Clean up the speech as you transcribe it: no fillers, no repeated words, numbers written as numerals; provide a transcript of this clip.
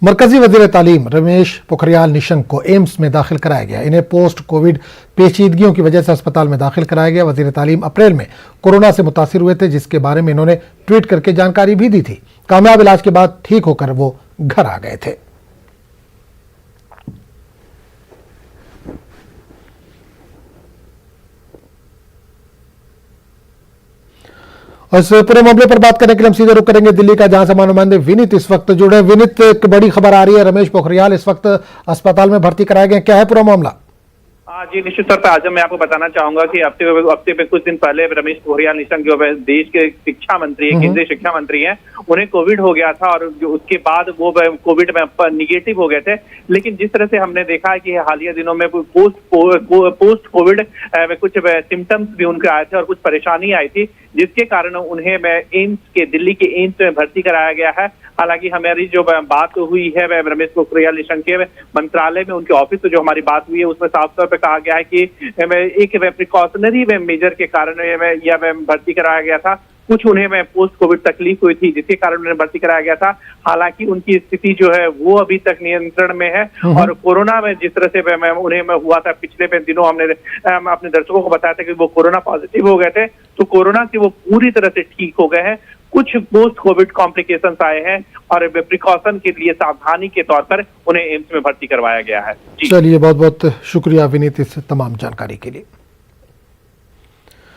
मरकजी वजीर तालीम रमेश पोखरियाल निशंक को एम्स में दाखिल कराया गया। इन्हें पोस्ट कोविड पेचीदगियों की वजह से अस्पताल में दाखिल कराया गया। वजीर तालीम अप्रैल में कोरोना से मुतासिर हुए थे, जिसके बारे में इन्होंने ट्वीट करके जानकारी भी दी थी। कामयाब इलाज के बाद ठीक होकर वो घर आ गए थे। और इस पूरे मामले पर बात करने के लिए हम सीधे रुख करेंगे दिल्ली का, जहां से हमारे नुमाइंदे विनीत इस वक्त जुड़े। विनीत, एक बड़ी खबर आ रही है, रमेश पोखरियाल इस वक्त अस्पताल में भर्ती कराए गए, क्या है पूरा मामला? जी निश्चित तौर पर आज मैं आपको बताना चाहूंगा कि हफ्ते में कुछ दिन पहले रमेश पोखरियाल निशंक जो देश के शिक्षा मंत्री हैं, केंद्रीय शिक्षा मंत्री हैं, उन्हें कोविड हो गया था और उसके बाद वो कोविड में निगेटिव हो गए थे। लेकिन जिस तरह से हमने देखा है कि हालिया दिनों में पोस्ट कोविड में कुछ सिम्टम्स भी उनके आए थे और कुछ परेशानी आई थी, जिसके कारण उन्हें दिल्ली के एम्स में भर्ती कराया गया है। हालांकि हमारी जो बात हुई है रमेश पोखरियाल निशंक के मंत्रालय में, उनके ऑफिस में जो हमारी बात हुई है, उसमें साफ तौर पर कहा गया है कि एक प्रिकॉशनरी मेजर के कारण यह भर्ती कराया गया था। कुछ उन्हें पोस्ट कोविड तकलीफ हुई थी, जिसके कारण उन्हें भर्ती कराया गया था। हालांकि उनकी स्थिति जो है वो अभी तक नियंत्रण में है और कोरोना में जिस तरह से उन्हें हुआ था पिछले दिनों, हमने अपने दर्शकों को बताया था कि वो कोरोना पॉजिटिव हो गए थे, तो कोरोना से वो पूरी तरह से ठीक हो गए हैं। कुछ पोस्ट कोविड कॉम्प्लिकेशंस आए हैं और प्रिकॉशन के लिए सावधानी के तौर पर उन्हें एम्स में भर्ती करवाया गया है। चलिए, बहुत बहुत शुक्रिया विनीत इस तमाम जानकारी के लिए।